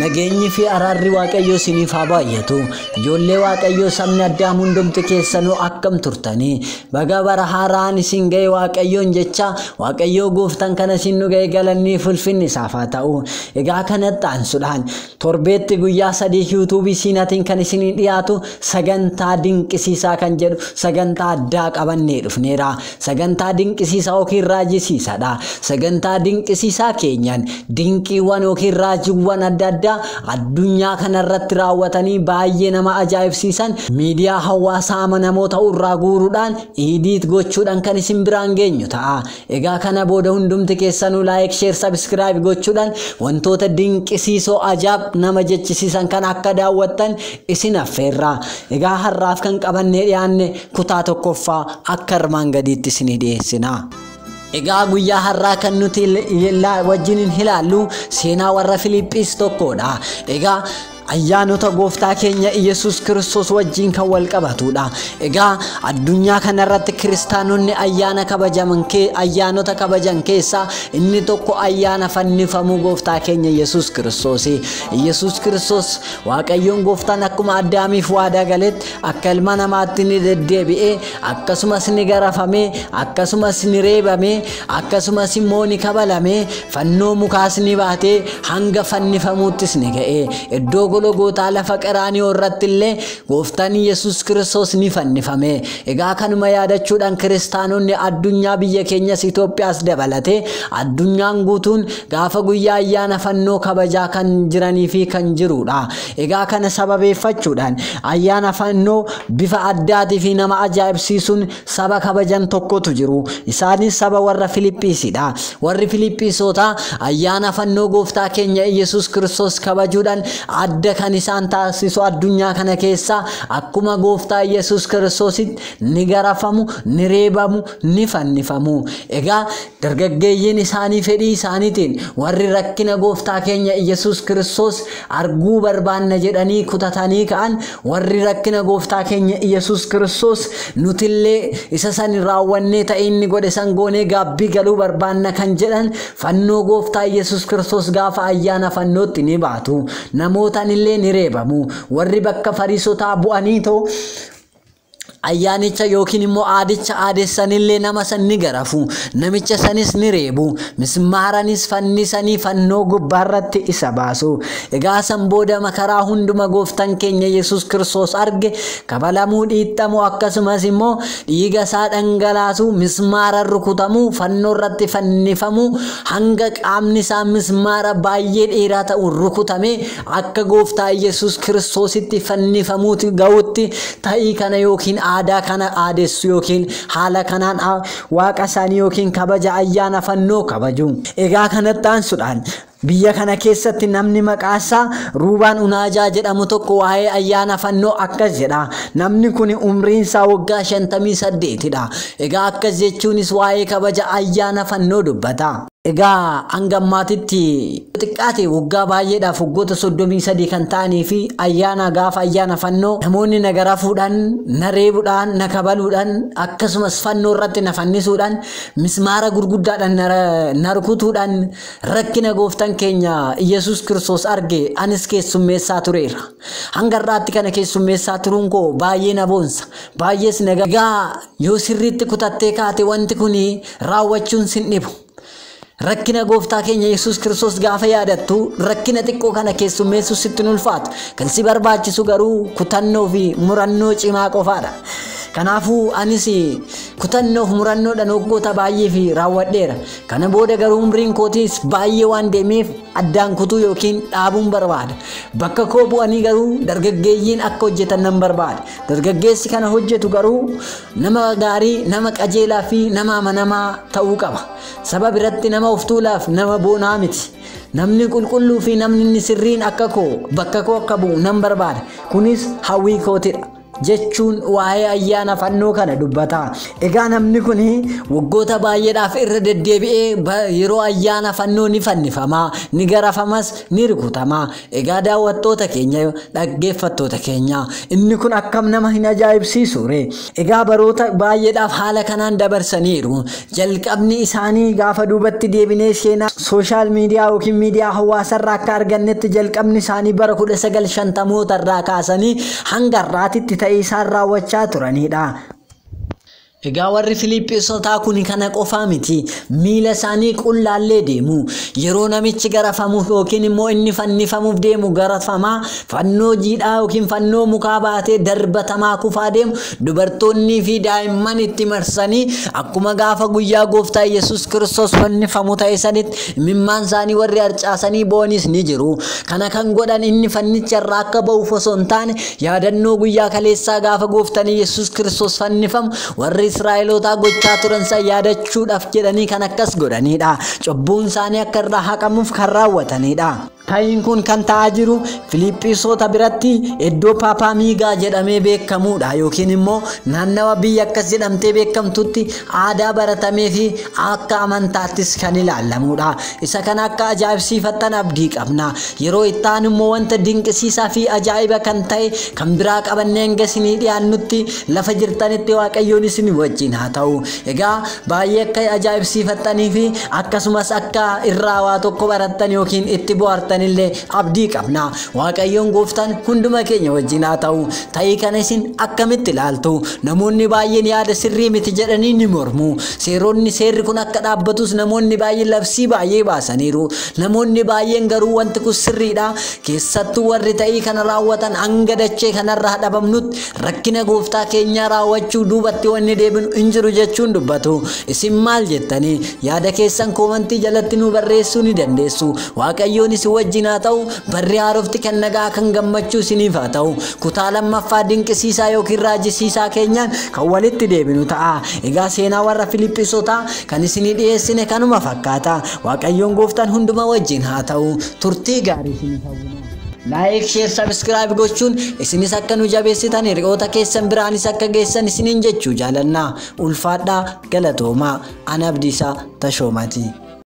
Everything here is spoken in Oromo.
nageenyi fi araarri Waaqayyoo isiniif haa baay'atu. Ijoollee Waaqayyoo sabni Addaam hundumti keessanuu akkam turtanii baga bara haaraan isin ga'e Waaqayyoon jecha Waaqayyoo gooftaan kana isin nu ga'e galanni ulfinni isaaf haa ta'u. Egaa kanatti aansuudhaan torbeetti guyyaa 3 YouTube siinaatiin kan isin dhiyaatu sagantaa dinqisiisaa kan jedhu sagantaa addaa qabannee dhufneera. Sagantaa dinqisiisaa yookiin raajisiisaadha. Sagantaa dinqisiisaa keenyaan dinqiiwwan yookiin raajiiwwan adda addaa addunyaa kanarratti raawwatanii baay'ee nama ajaa'ibsiisan miidiyaa hawaasaa namoota irraa guuruudhaan idiit gochuudhaan kan isin biraan geenyu ta'a. Egaa kana booda hundumti keessanuu like, share, subscribe gochuudhaan wantoota dinqisiisoo ajaa'ib nama jechisiisan kan akka daawwattan isin affeerra. Egaa har'aaf kan qabannee dhiyaanne kutaa tokkoffaa akka armaan gadiitti isin dhiyeessina. Egaa guyyaa har'aa kan nuti wajjin ilaallu seenaa warra Filiphis tokkodha. Egaa ayyaanota gooftaa keenya Yesus Kiristoos wajjin kan wal qabatudha. Egaa addunyaa kanarratti kiristaanonni ayyaanota kabajan keessaa inni tokko ayyaana fannifamuu gooftaa keenya Yesus Kiristoos. Yesus Kiristoos Waaqayyoon gooftaan akkuma Addaamiif waadaa galetti akka ilma namaatti ni deddeebi'ee akkasumas ni garafamee akkasumas ni reebamee akkasumas immoo ni kabalamee fannoo mukaas ni baatee hanga fannifamuuttis ni ga'e. Iddoo Golgootaa lafa Qaraaniyooo irratti illee gooftaan Yesus Kiristoos ni fannifame. Egaa kanuma yaadachuudhaan kiristaanonni addunyaa biyya keenyas Itoophiyaas dabalatee addunyaan guutuun gaafa guyyaa ayyaana fannoo kabajaa kan jiranii fi kan jirudha. Egaa kana sababeeffachuudhaan ayyaana fannoo bifa addaatii fi nama ajaa'ibsiisuun saba kabajan tokkotu jiru. Isaanis saba warra Filiphiisidha. Warri Filiphiisota ayyaana fannoo gooftaa keenya Yesus Kiristoos kabajuudhaan adda kan isaan taasisu addunyaa kana keessa akkuma gooftaa Yesus Kiristoositti ni garafamu, ni reebamu, ni fannifamu. Egaa dargaggeeyyiin isaanii fedhii isaaniitiin warri rakkina gooftaa keenya Yesus Kiristoos arguu barbaanna jedhanii kutatanii ka'an warri rakkina gooftaa keenya Yesus Kiristoos nutillee isa san raawwannee ta'e inni godhe san goonee gaabbii galuu barbaanna kan jedhan fannoo gooftaa Yesus Kiristoos gaafa ayyaana fannootti ni baatu. Namoota illee ni reebamu. Warri bakka Fariisotaa bu'anii ta'u ayyaanicha yookiin immoo aadicha aadessanillee nama san ni garafu. Namicha sanis ni reebu. Mismaaranis fannisanii fannoo gubbaarratti isa baasu. Egaa san booda makaraa hunduma gooftaan keenya Yesus Kiristoos arge kabalamuu, dhiittamu akkasumas immoo dhiiga isaa dhangalaasu, mismaara rukutamu, fannoo irratti fannifamu hanga qaamni isaa mismaara baay'ee dheeraa ta'u rukutame akka gooftaa Yesus Kiristoositti fannifamuuti ga'utti ta'ii kana yookiin aadaa kana aadessu yookiin haala kanaan waaqa isaanii yookiin kabaja ayyaana fannoo kabaju. Egaa kanatti aansuudhaan biyya kana keessatti namni maqaasaa Ruubaan Unaajaa jedhamu tokko waa'ee ayyaana fannoo akkas jedha. Namni kun umriin isaa waggaa 58dha. Egaa akkas jechuunis waa'ee kabaja ayyaana fannoo dubbata. Egaa hanga ammaatitti xiqqaate waggaa baay'eedhaaf waggoota 33 kan ta'anii fi gaafa ayyaana fannoo namoonni na garafuudhaan, na reebuudhaan, na kabaluudhaan akkasumas fannoo irratti na fannisuudhaan mismaara gurguddaadhaan na rukutuudhaan rakkina gooftaan keenya Yesus Kiristoos arge anis keessummeessaa tureera. Hanga har'aatti kana keessummeessaa turuun koo baay'ee na boonsa. Baay'ees na egaa yoo sirriitti kutattee kaate wanti kun raawwachuun sin dhibu. Rakkina gooftaa keenya Yesus Kiristoos gaafa yaadattu rakkina xiqqoo kana keessummeessu sitti ulfaatu. Kan si barbaachisu garuu kutannoo fi murannoo cimaa qofaadha. Kanaafuu anis kutannoo fi murannoodhaan waggoota baay'ee fi raawwadheera. Kana booda garuu umriin kootiis baay'ee waan deemeef addaan kutuu yookiin dhaabuun barbaada. Bakka koo bu'anii garuu dargaggeeyyiin akka hojjetan nan barbaada. Dargaggeessi kana hojjetu garuu nama gaarii, nama qajeelaa fi nama amanamaa ta'uu qaba. Saba biratti nama of tuulaaf nama boonaa miti. Namni qulqulluu fi namni sirriin akka koo bakka koo akka bu'u nan barbaada. Kunis hawwii kootidha. jechuun waa'ee ayyaana fannoo kana dubbata. Egaa namni kun waggoota baay'eedhaaf irra deddeebi'ee yeroo ayyaana fannoo ni fannifama, ni garafamas, ni rukutama. Egaa daawwattoota keenya, dhaggeeffattoota keenya, inni kun akkam nama hin ajaa'ibsiisu ree. Egaa baroota baay'eedhaaf haala kanaan dabarsaniiru. Jalqabni isaanii gaafa duubatti deebinee seenaa sooshaal miidiyaa yookiin miidiyaa hawaasarraa akka argannetti jalqabni isaanii bara 1950 irraa kaasanii hanga har'aatitti ta'ee isaan raawwachaa turanidha. Egaa warri Filiphisiisotaa kun kana qofaa miti, miila isaanii qullaallee deemu. Yeroo namichi garafamuuf yookiin immoo inni fannifamuuf deemu garafamaa, fannoo jiidhaa yookiin fannoo mukaa baatee darbatamaa kufaa deemu, dubartoonnii fi daa'imman itti marsanii akkuma gaafa guyyaa gooftaa Yesuus Kiristoos fannifamu ta'e sanitti imimmaan isaanii warri harcaasanii boonis ni jiru. Kana kan godhan inni fannicha irraa akka ba'uuf osoo hin taane yaadannoo guyyaa kaleessaa gaafa gooftaan Yesuus Kiristoos fannifamu warri Israa'eloota gochaa turan san yaadachuudhaaf jedhanii kan akkas godhanidha. Cubbuun isaanii akka irraa haqamuuf kan raawwatanidha. Ta'iin kun kan ta'aa jiru Filiphisiisota biratti iddoo Paapaamiigaa jedhamee beekamudha, yookiin immoo naannawa biyya akkas jedhamtee beekamtutti aadaa baratamee fi akka amantaattis kan ilaalamudha. Isa kana akka ajaa'ibsiifattan abdii qabna. Yeroo itti aanu immoo wanta dinqisiisaa fi ajaa'iba kan ta'e kan biraa qabannee hanga isinii dhiyaannutti lafa jirtanitti Waaqayyoon isin wajjin haa ta'u. Egaa baay'ee akka ajaa'ibsiifattanii fi akkasumas akka irraa waa tokko barattan yookiin itti bohaartan illee abdii qabna. Waaqayyoon gooftaan hunduma keenya wajjin haa ta'u. Ta'ii kana isin akkamitti ilaaltu? Namoonni baay'een yaada sirrii miti jedhanii ni mormu. Seerri kun akka dhaabbatus namoonni baay'een labsii baay'ee baasaniiru. Namoonni baay'een garuu wanti kun sirriidha. Keessattuu warri ta'ii kana raawwatan hanga dachee kanarraa dhabamnutti rakkina gooftaa keenyaa raawwachuu duubatti wanni deebinu hin jiru jechuun dubbatu. Isin maal jettanii? Yaada keessan koomantii jalatti nu barreessuu ni dandeessu. Waaqayyoon isin wajjin haa ta'u. Barri haarofti kan nagaa kan gammachuu isiniif haa ta'u. Kutaa lammaffaa dinqisiisaa yookiin raajisiisaa keenyaan kan walitti deebinu ta'a. Egaa seenaa warra Filiphisiisotaa kan isinii dhiyeessine kanuma fakkaata. Waaqayyoon gooftaan hunduma wajjin haa ta'u. Turtii gaarii isiniif hawwina. Like, share, subscribe gochuun isinis akka nu jabeessitan hiriyoota keessan biraanis akka geessan isiniin jechuu jaalanna. Ulfaadhaa, galatoomaa. Ana Abdiisaa Tashoomaati.